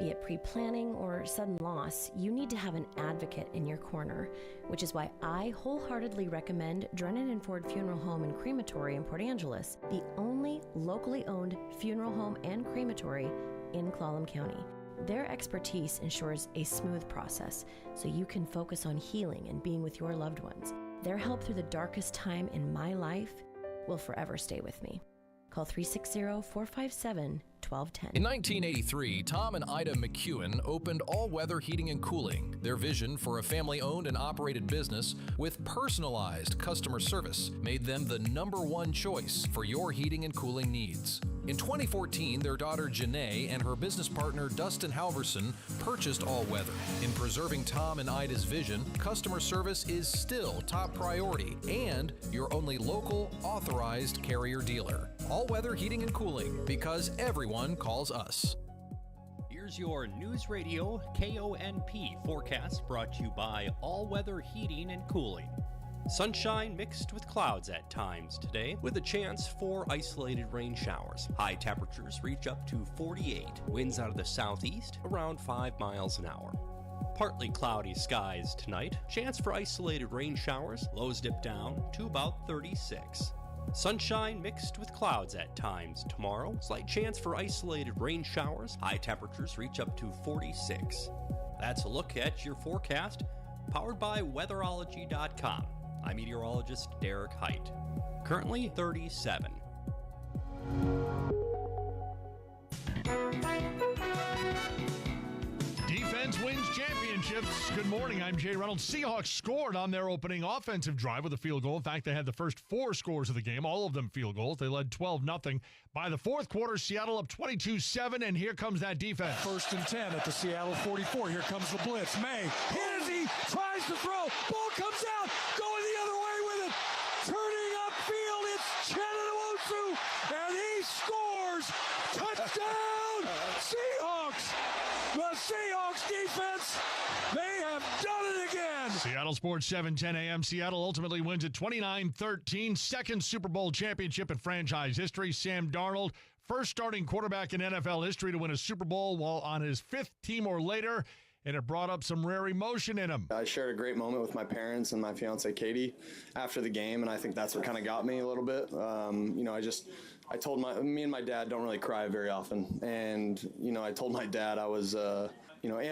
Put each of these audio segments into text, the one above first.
Be it pre-planning or sudden loss, you need to have an advocate in your corner, which is why I wholeheartedly recommend Drennan and Ford Funeral Home and Crematory in Port Angeles, the only locally owned funeral home and crematory in Clallam County. Their expertise ensures a smooth process so you can focus on healing and being with your loved ones. Their help through the darkest time in my life will forever stay with me. Call 360-457-1210. In 1983, Tom and Ida McEwen opened All Weather Heating and Cooling. Their vision for a family-owned and operated business with personalized customer service made them the #1 choice for your heating and cooling needs. In 2014, their daughter Janae and her business partner Dustin Halverson purchased All Weather. In preserving Tom and Ida's vision, customer service is still top priority and your only local authorized carrier dealer. All Weather Heating and Cooling, because everyone calls us. Here's your News Radio KONP forecast, brought to you by All Weather Heating and Cooling. Sunshine mixed with clouds at times today, with a chance for isolated rain showers. High temperatures reach up to 48. Winds out of the southeast around 5 miles an hour. Partly cloudy skies tonight. Chance for isolated rain showers. Lows dip down to about 36. Sunshine mixed with clouds at times tomorrow. Slight chance for isolated rain showers. High temperatures reach up to 46. That's a look at your forecast, powered by weatherology.com. I'm meteorologist Derek Height. Currently 37. Defense wins championships. Good morning, I'm Jay Reynolds. Seahawks scored on their opening offensive drive with a field goal. In fact, they had the first 4 scores of the game, all of them field goals. They led 12-0. By the fourth quarter, Seattle up 22-7, and here comes that defense. 1st and 10 at the Seattle 44. Here comes the blitz. May hit as he tries to throw. Ball comes out. Going the other way with it. Turning upfield, it's Chenoweth, and he scores. Touchdown, Seahawks. The Seahawks defense, they have done it again. Seattle Sports 7:10 a.m. Seattle ultimately wins at 29-13. Second Super Bowl championship in franchise history. Sam Darnold, first starting quarterback in NFL history to win a Super Bowl while on his 5th team or later. And it brought up some rare emotion in him. I shared a great moment with my parents and my fiance Katie after the game, and I think that's what kind of got me a little bit. I told me and my dad don't really cry very often, and I told my dad I was, and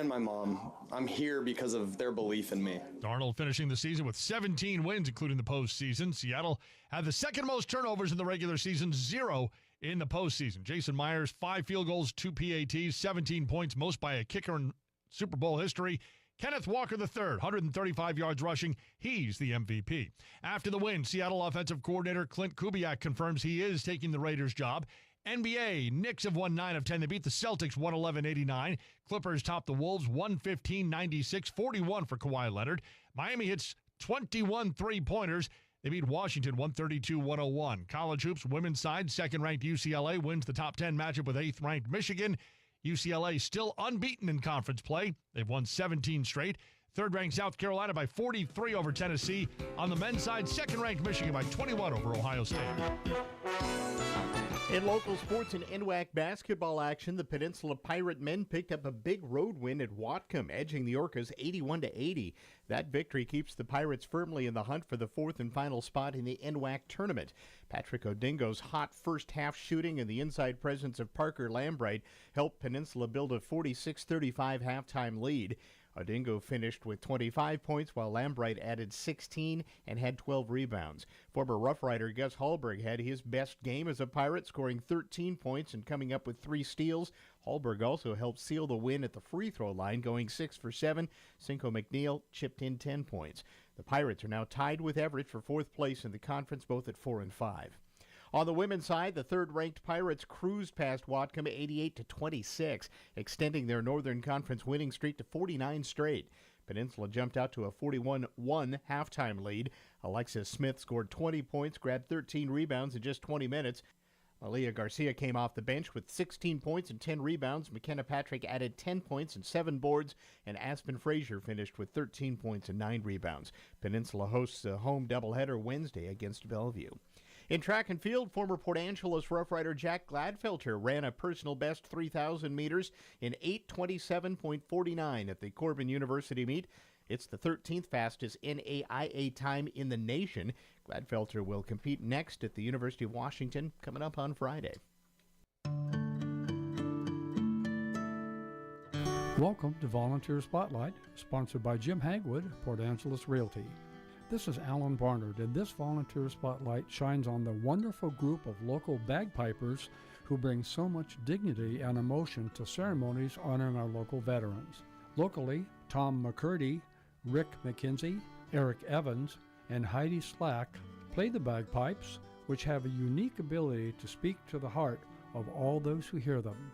my mom, I'm here because of their belief in me. Darnold finishing the season with 17 wins, including the postseason. Seattle had the second most turnovers in the regular season, 0 in the postseason. Jason Myers, 5 field goals, 2 PATs, 17 points, most by a kicker in Super Bowl history. Kenneth Walker III, 135 yards rushing. He's the MVP. After the win, Seattle offensive coordinator Clint Kubiak confirms he is taking the Raiders' job. NBA, Knicks have won 9 of 10. They beat the Celtics 111-89. Clippers top the Wolves 115-96, 41 for Kawhi Leonard. Miami hits 21 three-pointers. They beat Washington 132-101. College hoops, women's side, second-ranked UCLA wins the top 10 matchup with 8th-ranked Michigan. UCLA still unbeaten in conference play. They've won 17 straight. Third-ranked South Carolina by 43 over Tennessee. On the men's side, second-ranked Michigan by 21 over Ohio State. In local sports and NWAC basketball action, the Peninsula Pirate men picked up a big road win at Whatcom, edging the Orcas 81-80. That victory keeps the Pirates firmly in the hunt for the 4th and final spot in the NWAC tournament. Patrick Odingo's hot first-half shooting and the inside presence of Parker Lambright helped Peninsula build a 46-35 halftime lead. Odingo finished with 25 points, while Lambright added 16 and had 12 rebounds. Former Rough Rider Gus Hallberg had his best game as a Pirate, scoring 13 points and coming up with 3 steals. Hallberg also helped seal the win at the free throw line, going 6 for 7. Cinco McNeil chipped in 10 points. The Pirates are now tied with Everett for 4th place in the conference, both at 4 and 5. On the women's side, the third-ranked Pirates cruised past Whatcom 88-26, extending their Northern Conference winning streak to 49 straight. Peninsula jumped out to a 41-1 halftime lead. Alexis Smith scored 20 points, grabbed 13 rebounds in just 20 minutes. Malia Garcia came off the bench with 16 points and 10 rebounds. McKenna Patrick added 10 points and 7 boards, and Aspen Frazier finished with 13 points and 9 rebounds. Peninsula hosts a home doubleheader Wednesday against Bellevue. In track and field, former Port Angeles Rough Rider Jack Gladfelter ran a personal best 3,000 meters in 8:27.49 at the Corbin University meet. It's the 13th fastest NAIA time in the nation. Gladfelter will compete next at the University of Washington coming up on Friday. Welcome to Volunteer Spotlight, sponsored by Jim Hagwood, Port Angeles Realty. This is Alan Barnard, and this Volunteer Spotlight shines on the wonderful group of local bagpipers who bring so much dignity and emotion to ceremonies honoring our local veterans. Locally, Tom McCurdy, Rick McKenzie, Eric Evans, and Heidi Slack play the bagpipes, which have a unique ability to speak to the heart of all those who hear them.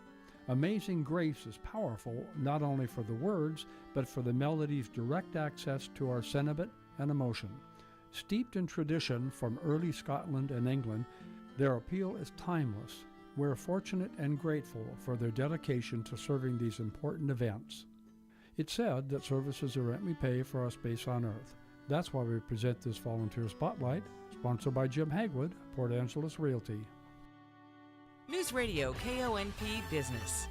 Amazing Grace is powerful not only for the words, but for the melody's direct access to our sentiment and emotion. Steeped in tradition from early Scotland and England, their appeal is timeless. We're fortunate and grateful for their dedication to serving these important events. It's said that service is the rent we pay for our space on Earth. That's why we present this Volunteer Spotlight, sponsored by Jim Hagwood, Port Angeles Realty. News Radio KONP Business.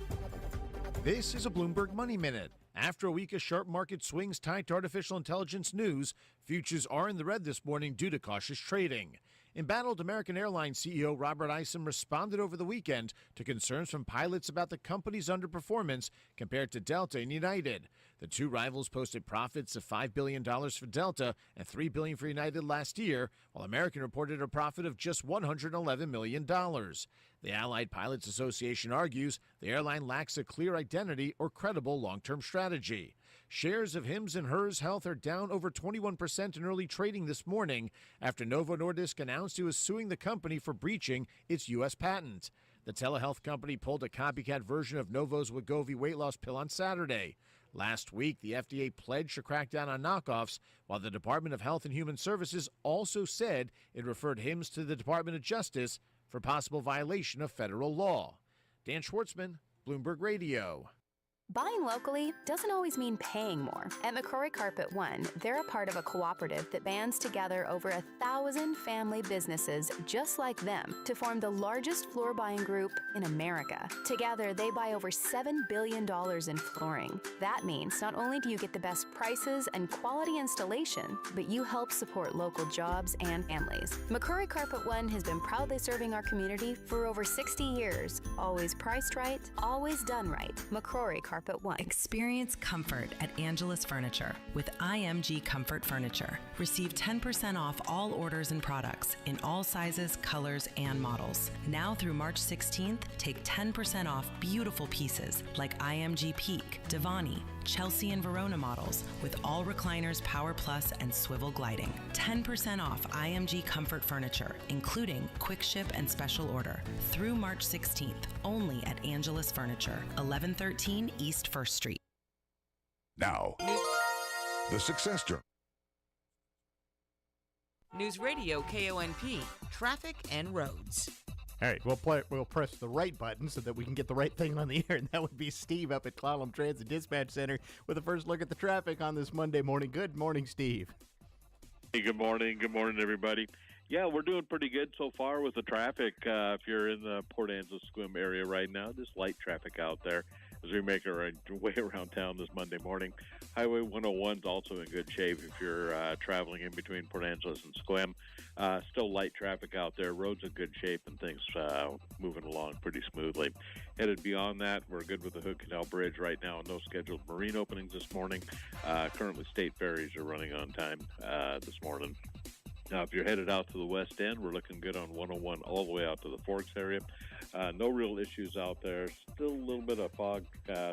This is a Bloomberg Money Minute. After a week of sharp market swings tied to artificial intelligence news, futures are in the red this morning due to cautious trading. Embattled American Airlines CEO Robert Isom responded over the weekend to concerns from pilots about the company's underperformance compared to Delta and United. The two rivals posted profits of $5 billion for Delta and $3 billion for United last year, while American reported a profit of just $111 million. The Allied Pilots Association argues the airline lacks a clear identity or credible long-term strategy. Shares of Hims and Hers Health are down over 21% in early trading this morning after Novo Nordisk announced it was suing the company for breaching its U.S. patent. The telehealth company pulled a copycat version of Novo's Wegovy weight loss pill on Saturday. Last week, the FDA pledged to crack down on knockoffs, while the Department of Health and Human Services also said it referred Hims to the Department of Justice for possible violation of federal law. Dan Schwartzman, Bloomberg Radio. Buying locally doesn't always mean paying more. At McCrory Carpet One, they're a part of a cooperative that bands together over 1,000 family businesses just like them to form the largest floor buying group in America. Together, they buy over $7 billion in flooring. That means not only do you get the best prices and quality installation, but you help support local jobs and families. McCrory Carpet One has been proudly serving our community for over 60 years. Always priced right, always done right. McCrory Carpet One. Experience comfort at Angelus Furniture with IMG Comfort Furniture. Receive 10% off all orders and products in all sizes, colors, and models. Now through March 16th, take 10% off beautiful pieces like IMG Peak, Devani, Chelsea and Verona models with all recliners, Power Plus, and swivel gliding. 10% off IMG Comfort Furniture, including quick ship and special order. Through March 16th, only at Angelus Furniture, 1113 East 1st Street. Now, the Success Journal. News Radio KONP, traffic and roads. All right, we'll press the right button so that we can get the right thing on the air, and that would be Steve up at Clallam Transit Dispatch Center with a first look at the traffic on this Monday morning. Good morning, Steve. Hey, good morning. Good morning, everybody. Yeah, we're doing pretty good so far with the traffic. If you're in the Port Angeles Squim area right now, just light traffic out there as we make our way around town this Monday morning. Highway 101 is also in good shape if you're traveling in between Port Angeles and Squim. Still light traffic out there. Roads in good shape and things moving along pretty smoothly. Headed beyond that, we're good with the Hood Canal Bridge right now. No scheduled marine openings this morning. Currently, state ferries are running on time this morning. Now, if you're headed out to the west end, we're looking good on 101 all the way out to the Forks area. No real issues out there. Still a little bit of fog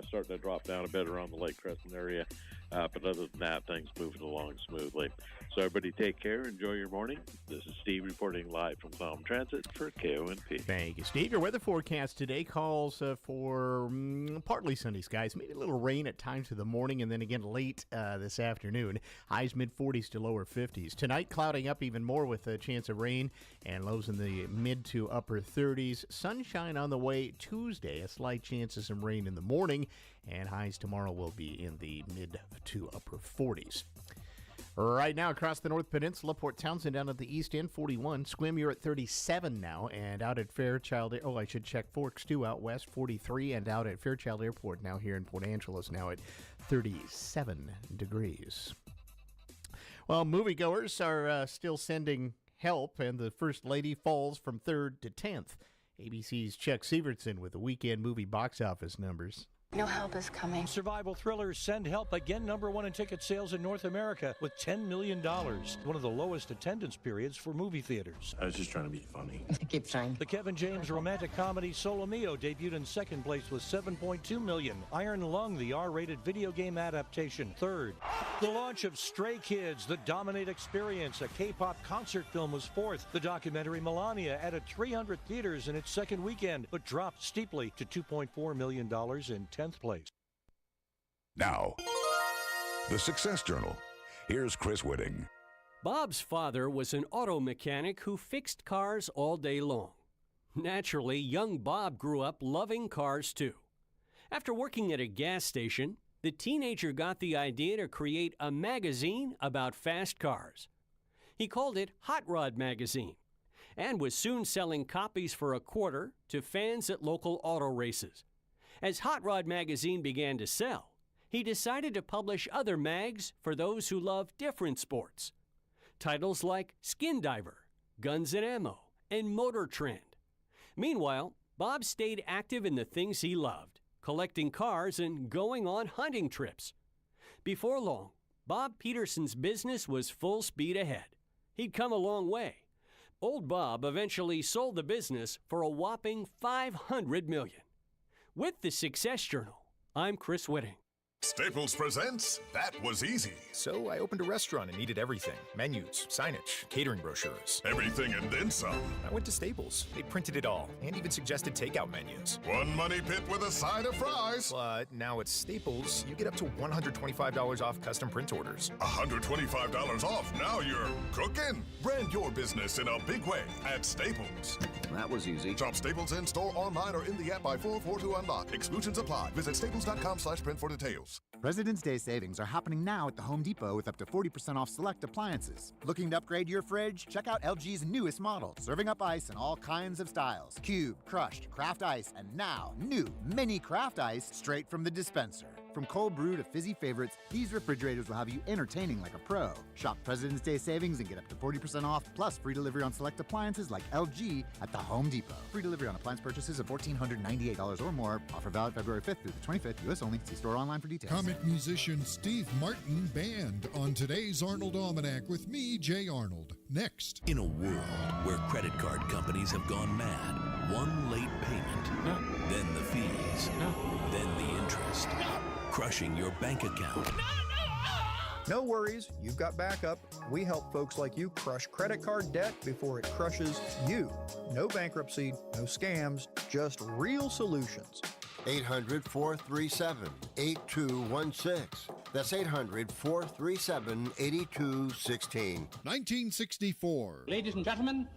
starting to drop down a bit around the Lake Crescent area. But other than that, things moving along smoothly. So everybody take care. Enjoy your morning. This is Steve reporting live from Clallam Transit for KONP. Thank you, Steve. Your weather forecast today calls for partly sunny skies, maybe a little rain at times through the morning, and then again late this afternoon. Highs mid-40s to lower 50s. Tonight, clouding up even more with a chance of rain, and lows in the mid to upper 30s. Sunshine on the way Tuesday. A slight chance of some rain in the morning, and highs tomorrow will be in the mid to upper 40s. Right now, across the North Peninsula, Port Townsend down at the east end, 41. Squim, you're at 37 now. And out at Fairchild, I should check Forks, too, out west, 43. And out at Fairchild Airport now here in Port Angeles, now at 37 degrees. Well, moviegoers are still sending help, and the First Lady falls from 3rd to 10th. ABC's Chuck Sievertson with the weekend movie box office numbers. No help is coming. Survival thrillers Send Help, again #1 in ticket sales in North America with $10 million. One of the lowest attendance periods for movie theaters. I was just trying to be funny. Keep trying. The Kevin James romantic comedy Solo Mio debuted in 2nd place with $7.2 million. Iron Lung, the R-rated video game adaptation, 3rd. The launch of Stray Kids, The Dominate Experience, a K-pop concert film, was 4th. The documentary Melania added 300 theaters in its 2nd weekend, but dropped steeply to $2.4 million in 10th place. Now, the Success Journal. Here's Chris Whitting. Bob's father was an auto mechanic who fixed cars all day long. Naturally, young Bob grew up loving cars too. After working at a gas station, the teenager got the idea to create a magazine about fast cars. He called it Hot Rod Magazine and was soon selling copies for $0.25 to fans at local auto races. As Hot Rod Magazine began to sell, he decided to publish other mags for those who love different sports. Titles like Skin Diver, Guns and Ammo, and Motor Trend. Meanwhile, Bob stayed active in the things he loved, collecting cars and going on hunting trips. Before long, Bob Peterson's business was full speed ahead. He'd come a long way. Old Bob eventually sold the business for a whopping $500 million. With the Success Journal, I'm Chris Whitting. Staples presents That Was Easy. So I opened a restaurant and needed everything. Menus, signage, catering brochures. Everything and then some. I went to Staples. They printed it all and even suggested takeout menus. One money pit with a side of fries. But now at Staples, you get up to $125 off custom print orders. $125 off. Now you're cooking. Brand your business in a big way at Staples. That was easy. Shop Staples in store, online, or in the app by 4/4 to unlock. Exclusions apply. Visit staples.com/print for details. President's Day savings are happening now at the Home Depot with up to 40% off select appliances. Looking to upgrade your fridge? Check out LG's newest model, serving up ice in all kinds of styles. Cube, crushed, craft ice, and now new mini craft ice straight from the dispenser. From cold brew to fizzy favorites, these refrigerators will have you entertaining like a pro. Shop President's Day savings and get up to 40% off, plus free delivery on select appliances like LG at the Home Depot. Free delivery on appliance purchases of $1,498 or more. Offer valid February 5th through the 25th, U.S. only. See store online for details. Comic musician Steve Martin band on today's Arnold Almanac with me, Jay Arnold. Next. In a world where credit card companies have gone mad, one late payment, then the fees, then the interest, crushing your bank account. No worries, you've got backup. We help folks like you crush credit card debt before it crushes you. No bankruptcy, no scams, just real solutions. 800-437-8216. That's 800-437-8216. 1964. Ladies and gentlemen,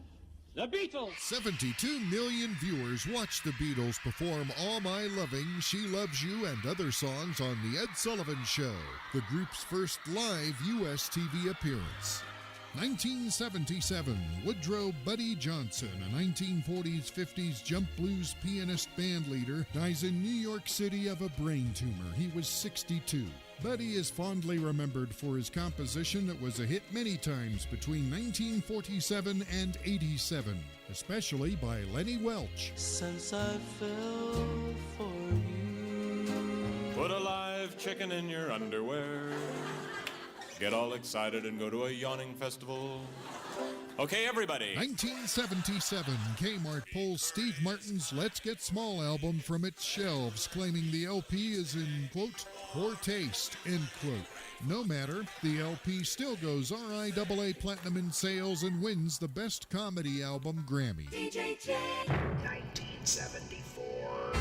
The Beatles! 72 million viewers watched the Beatles perform All My Loving, She Loves You, and other songs on The Ed Sullivan Show, the group's first live U.S. TV appearance. 1977, Woodrow Buddy Johnson, a 1940s-50s jump blues pianist band leader, dies in New York City of a brain tumor. He was 62. Buddy is fondly remembered for his composition that was a hit many times between 1947 and 87, especially by Lenny Welch. Since I fell for you, put a live chicken in your underwear. Get all excited and go to a yawning festival. Okay, everybody. 1977, Kmart pulls Steve Martin's Let's Get Small album from its shelves, claiming the LP is in, quote, poor taste, end quote. No matter, the LP still goes RIAA Platinum in sales and wins the Best Comedy Album Grammy. DJ J. 1974.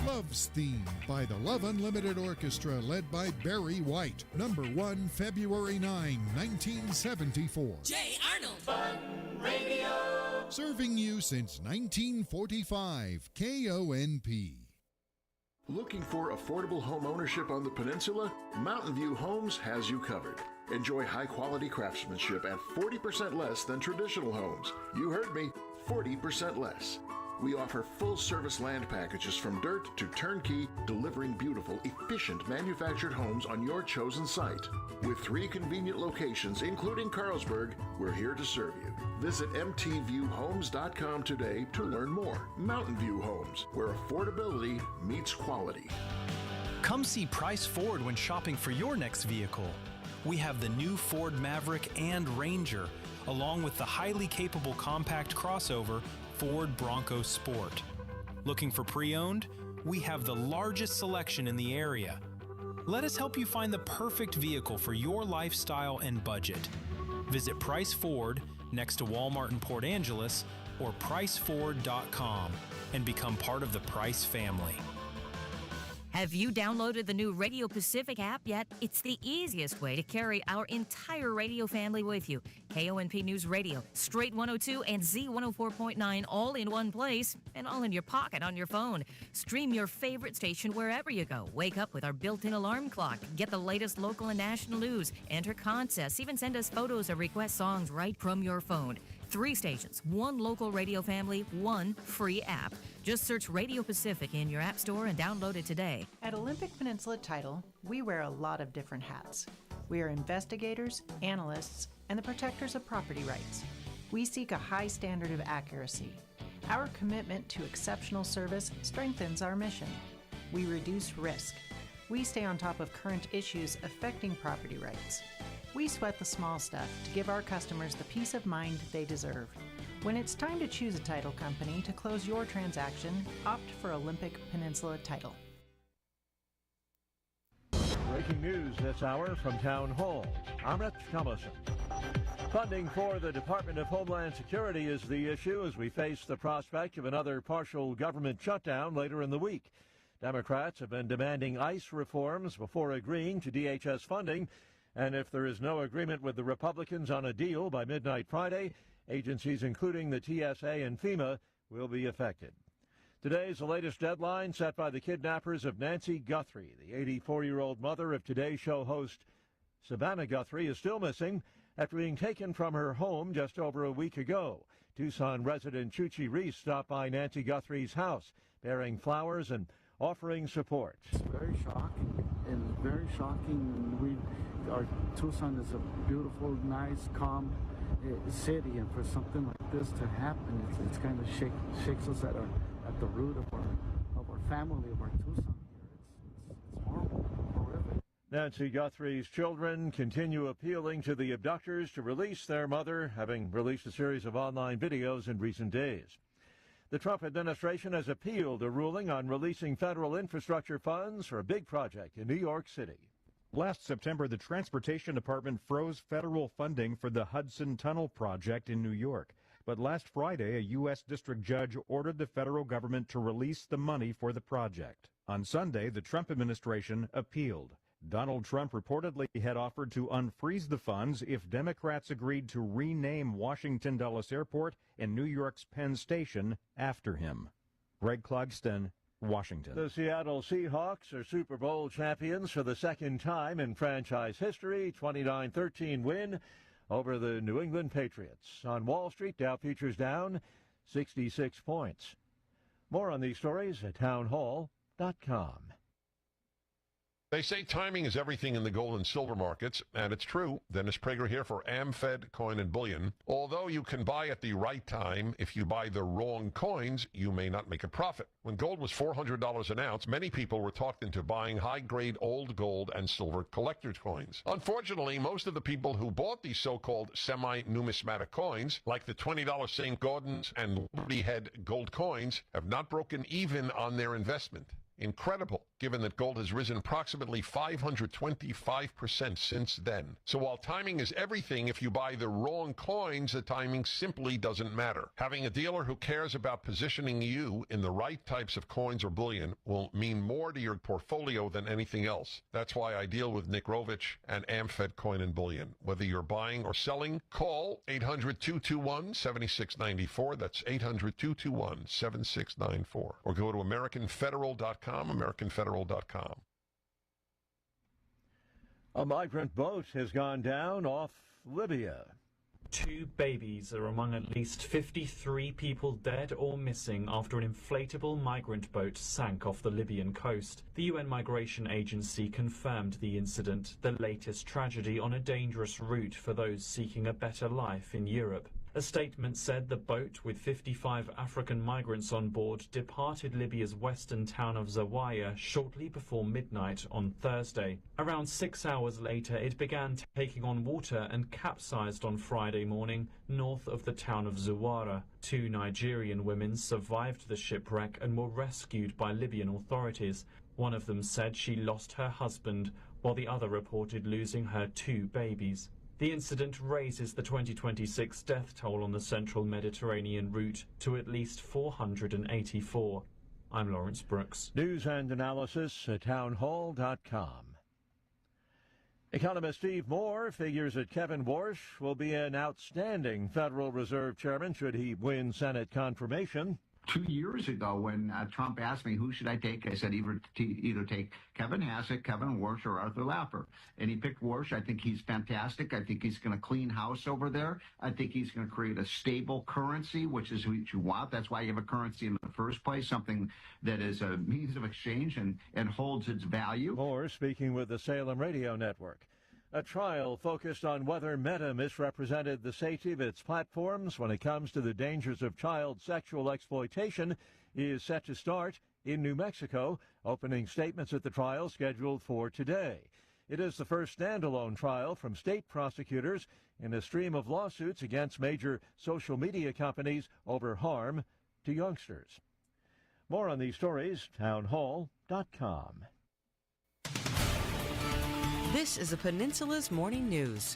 Love's Theme by the Love Unlimited Orchestra, led by Barry White. #1, February 9, 1974. Jay Arnold. Fun Radio. Serving you since 1945. KONP. Looking for affordable home ownership on the peninsula? Mountain View Homes has you covered. Enjoy high-quality craftsmanship at 40% less than traditional homes. You heard me, 40% less. We offer full-service land packages from dirt to turnkey, delivering beautiful, efficient manufactured homes on your chosen site. With 3 convenient locations, including Carlsberg, we're here to serve you. Visit mtviewhomes.com today to learn more. Mountain View Homes, where affordability meets quality. Come see Price Ford when shopping for your next vehicle. We have the new Ford Maverick and Ranger, along with the highly capable compact crossover Ford Bronco Sport. Looking for pre-owned? We have the largest selection in the area. Let us help you find the perfect vehicle for your lifestyle and budget. Visit Price Ford next to Walmart in Port Angeles or priceford.com and become part of the Price family. Have you downloaded the new Radio Pacific app yet? It's the easiest way to carry our entire radio family with you. KONP News Radio, Straight 102 and Z104.9 all in one place and all in your pocket on your phone. Stream your favorite station wherever you go. Wake up with our built-in alarm clock. Get the latest local and national news. Enter contests. Even send us photos or request songs right from your phone. 3 stations, 1 local radio family, 1 free app. Just search Radio Pacific in your app store and download it today. At Olympic Peninsula Title, we wear a lot of different hats. We are investigators, analysts, and the protectors of property rights. We seek a high standard of accuracy. Our commitment to exceptional service strengthens our mission. We reduce risk. We stay on top of current issues affecting property rights. We sweat the small stuff to give our customers the peace of mind they deserve. When it's time to choose a title company to close your transaction, opt for Olympic Peninsula Title. Breaking news this hour from Town Hall. I'm Rich Thomason. Funding for the Department of Homeland Security is the issue as we face the prospect of another partial government shutdown later in the week. Democrats have been demanding ICE reforms before agreeing to DHS funding, and if there is no agreement with the Republicans on a deal by midnight Friday, agencies including the TSA and FEMA will be affected. Today is the latest deadline set by the kidnappers of Nancy Guthrie. The 84-year-old mother of Today Show host Savannah Guthrie is still missing after being taken from her home just over a week ago. Tucson resident Chuchi Reese stopped by Nancy Guthrie's house, bearing flowers and offering support. It's very shocking, and very shocking. Our Tucson is a beautiful, nice, calm city, and for something like this to happen, it's kind of shakes us at the root of our family, of our Tucson here. It's horrible, horrific. Nancy Guthrie's children continue appealing to the abductors to release their mother, having released a series of online videos in recent days. The Trump administration has appealed a ruling on releasing federal infrastructure funds for a big project in New York City. Last September, the Transportation Department froze federal funding for the Hudson Tunnel project in New York. But last Friday, a U.S. district judge ordered the federal government to release the money for the project. On Sunday, the Trump administration appealed. Donald Trump reportedly had offered to unfreeze the funds if Democrats agreed to rename Washington Dulles Airport and New York's Penn Station after him. Greg Clugston, Washington. The Seattle Seahawks are Super Bowl champions for the second time in franchise history. 29-13 win over the New England Patriots. On Wall Street, Dow futures down 66 points. More on these stories at townhall.com. They say timing is everything in the gold and silver markets, and it's true. Dennis Prager here for AmFed Coin and Bullion. Although you can buy at the right time, if you buy the wrong coins, you may not make a profit. When gold was $400 an ounce, many people were talked into buying high-grade old gold and silver collector's coins. Unfortunately, most of the people who bought these so-called semi-numismatic coins, like the $20 St. Gaudens and Liberty Head gold coins, have not broken even on their investment. Incredible, given that gold has risen approximately 525% since then. So while timing is everything, if you buy the wrong coins, the timing simply doesn't matter. Having a dealer who cares about positioning you in the right types of coins or bullion will mean more to your portfolio than anything else. That's why I deal with Nick Rovich and AmFed Coin and Bullion. Whether you're buying or selling, call 800-221-7694. That's 800-221-7694. Or go to AmericanFederal.com AmericanFederal.com, AmericanFederal.com. A migrant boat has gone down off Libya. 2 babies are among at least 53 people dead or missing after an inflatable migrant boat sank off the Libyan coast. The UN Migration Agency confirmed the incident, the latest tragedy on a dangerous route for those seeking a better life in Europe. A statement said the boat, with 55 African migrants on board, departed Libya's western town of Zawiya shortly before midnight on Thursday. Around 6 hours later, it began taking on water and capsized on Friday morning north of the town of Zawara. 2 Nigerian women survived the shipwreck and were rescued by Libyan authorities. One of them said she lost her husband, while the other reported losing her 2 babies. The incident raises the 2026 death toll on the central Mediterranean route to at least 484. I'm Lawrence Brooks. News and analysis at townhall.com. Economist Steve Moore figures that Kevin Warsh will be an outstanding Federal Reserve chairman should he win Senate confirmation. 2 years ago, when Trump asked me who should I take, I said either take Kevin Hassett, Kevin Warsh, or Arthur Laffer. And he picked Warsh. I think he's fantastic. I think he's going to clean house over there. I think he's going to create a stable currency, which is what you want. That's why you have a currency in the first place, something that is a means of exchange and holds its value. Moore speaking with the Salem Radio Network. A trial focused on whether Meta misrepresented the safety of its platforms when it comes to the dangers of child sexual exploitation is set to start in New Mexico, opening statements at the trial scheduled for today. It is the first standalone trial from state prosecutors in a stream of lawsuits against major social media companies over harm to youngsters. More on these stories, townhall.com. This is the Peninsula's Morning News.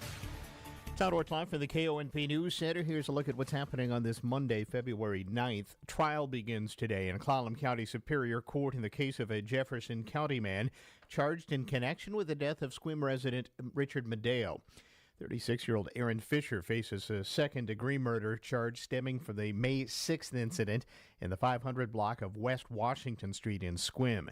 Town Watch Live from the KONP News Center. Here's a look at what's happening on this Monday, February 9th. Trial begins today in Clallam County Superior Court in the case of a Jefferson County man charged in connection with the death of Sequim resident Richard Medeo. 36-year-old Aaron Fisher faces a second-degree murder charge stemming from the May 6th incident in the 500 block of West Washington Street in Sequim.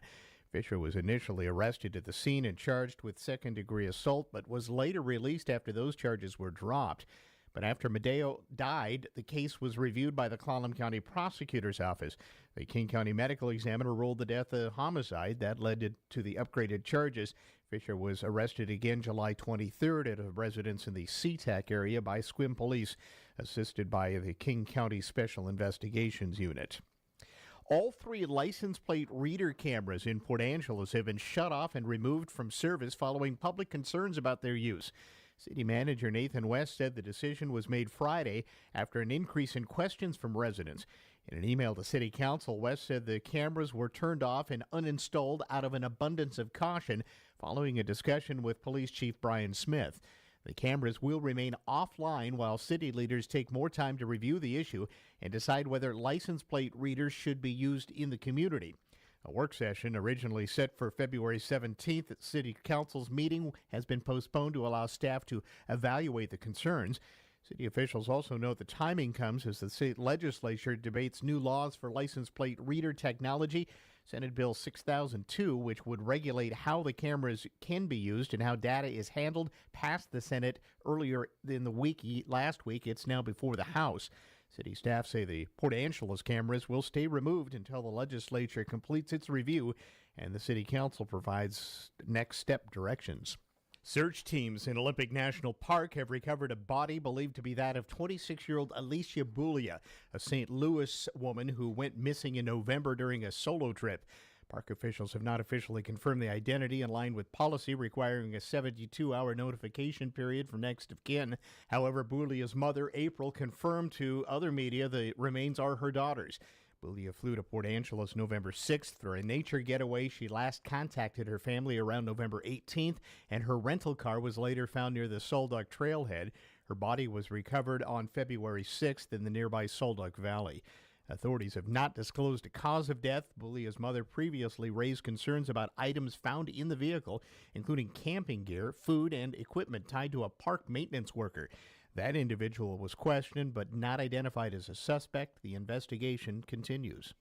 Fisher was initially arrested at the scene and charged with second-degree assault, but was later released after those charges were dropped. But after Medeo died, the case was reviewed by the Clallam County Prosecutor's Office. The King County Medical Examiner ruled the death a homicide. That led to the upgraded charges. Fisher was arrested again July 23rd at a residence in the SeaTac area by Sequim Police, assisted by the King County Special Investigations Unit. All 3 license plate reader cameras in Port Angeles have been shut off and removed from service following public concerns about their use. City Manager Nathan West said the decision was made Friday after an increase in questions from residents. In an email to City Council, West said the cameras were turned off and uninstalled out of an abundance of caution following a discussion with Police Chief Brian Smith. The cameras will remain offline while city leaders take more time to review the issue and decide whether license plate readers should be used in the community. A work session originally set for February 17th at City Council's meeting has been postponed to allow staff to evaluate the concerns. City officials also note the timing comes as the state legislature debates new laws for license plate reader technology. Senate Bill 6002, which would regulate how the cameras can be used and how data is handled, passed the Senate earlier in the week. Last week, it's now before the House. City staff say the Port Angeles cameras will stay removed until the legislature completes its review and the City Council provides next step directions. Search teams in Olympic National Park have recovered a body believed to be that of 26-year-old Alicia Bulia, a St. Louis woman who went missing in November during a solo trip. Park officials have not officially confirmed the identity in line with policy requiring a 72-hour notification period for next of kin. However, Bulia's mother, April, confirmed to other media the remains are her daughter's. Bulia flew to Port Angeles November 6th for a nature getaway. She last contacted her family around November 18th, and her rental car was later found near the Solduck trailhead. Her body was recovered on February 6th in the nearby Solduck Valley. Authorities have not disclosed a cause of death. Bulia's mother previously raised concerns about items found in the vehicle, including camping gear, food, and equipment tied to a park maintenance worker. That individual was questioned but not identified as a suspect. The investigation continues.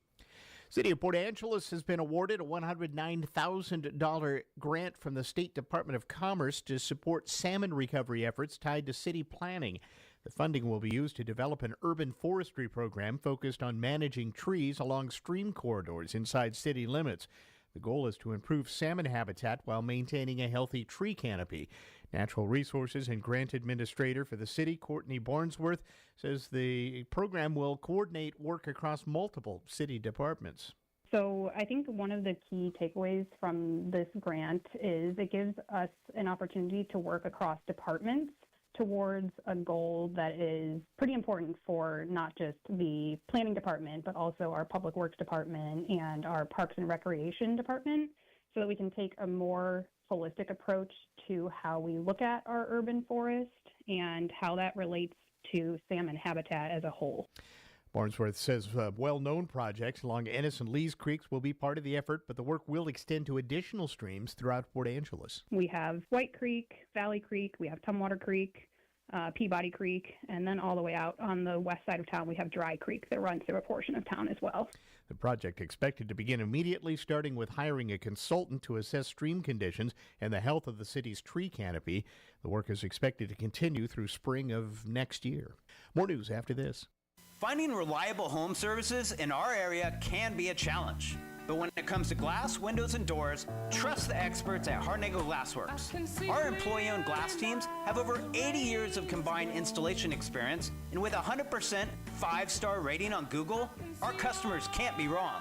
City of Port Angeles has been awarded a $109,000 grant from the State Department of Commerce to support salmon recovery efforts tied to city planning. The funding will be used to develop an urban forestry program focused on managing trees along stream corridors inside city limits. The goal is to improve salmon habitat while maintaining a healthy tree canopy. Natural Resources and Grant Administrator for the city, Courtney Barnsworth, says the program will coordinate work across multiple city departments. So I think one of the key takeaways from this grant is it gives us an opportunity to work across departments towards a goal that is pretty important for not just the planning department, but also our public works department and our parks and recreation department, so that we can take a more holistic approach to how we look at our urban forest and how that relates to salmon habitat as a whole. Barnsworth says well-known projects along Ennis and Lees Creeks will be part of the effort, but the work will extend to additional streams throughout Port Angeles. We have White Creek, Valley Creek, we have Tumwater Creek, Peabody Creek, and then all the way out on the west side of town we have Dry Creek that runs through a portion of town as well. The project expected to begin immediately, starting with hiring a consultant to assess stream conditions and the health of the city's tree canopy. The work is expected to continue through spring of next year. More news after this. Finding reliable home services in our area can be a challenge. But when it comes to glass, windows, and doors, trust the experts at Hartnagel Glassworks. Our employee-owned glass teams have over 80 years of combined installation experience, and with a 100% 5-star rating on Google, our customers can't be wrong.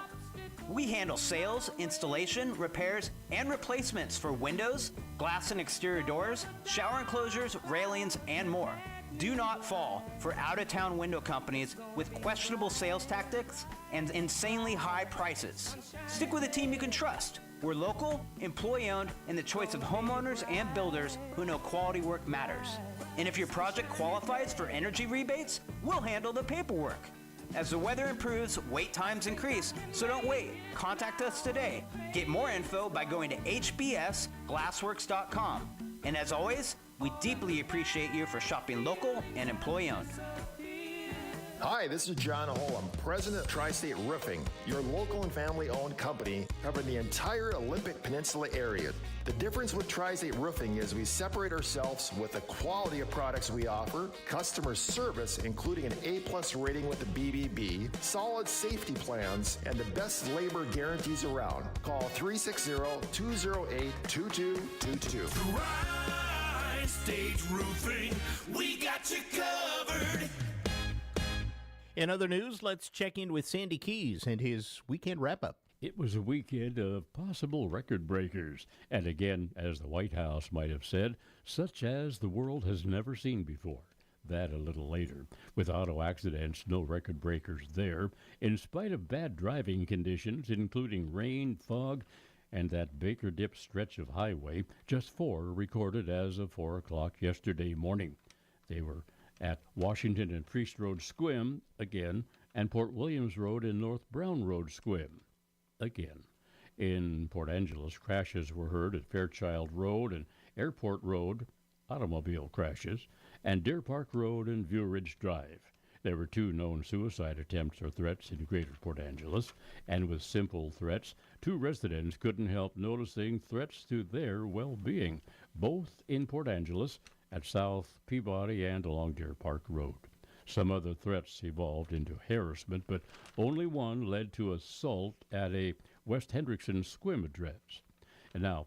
We handle sales, installation, repairs, and replacements for windows, glass and exterior doors, shower enclosures, railings, and more. Do not fall for out-of-town window companies with questionable sales tactics and insanely high prices. Stick with a team you can trust. We're local, employee-owned, and the choice of homeowners and builders who know quality work matters. And if your project qualifies for energy rebates, we'll handle the paperwork. As the weather improves, wait times increase, so don't wait. Contact us today. Get more info by going to hbsglassworks.com. And as always, we deeply appreciate you for shopping local and employee-owned. Hi, this is John Holm, President of Tri-State Roofing, your local and family-owned company covering the entire Olympic Peninsula area. The difference with Tri-State Roofing is we separate ourselves with the quality of products we offer, customer service, including an A+ rating with the BBB, solid safety plans, and the best labor guarantees around. Call 360-208-2222. Tri-State Roofing, we got you covered. In other news, let's check in with Sandy Keys and his weekend wrap-up. It was a weekend of possible record breakers, and again, as the White House might have said, such as the world has never seen before. That a little later. With auto accidents, no record breakers there, in spite of bad driving conditions, including rain, fog, and that Baker Dip stretch of highway, just 4 recorded as of 4 o'clock yesterday morning. They were at Washington and Priest Road Squim, again, and Port Williams Road and North Brown Road Squim, again. In Port Angeles, crashes were heard at Fairchild Road and Airport Road, automobile crashes, and Deer Park Road and View Ridge Drive. There were 2 known suicide attempts or threats in Greater Port Angeles, and with simple threats, 2 residents couldn't help noticing threats to their well-being, both in Port Angeles, at South Peabody and along Deer Park Road. Some other threats evolved into harassment, but only one led to assault at a West Hendrickson Squim address. And now,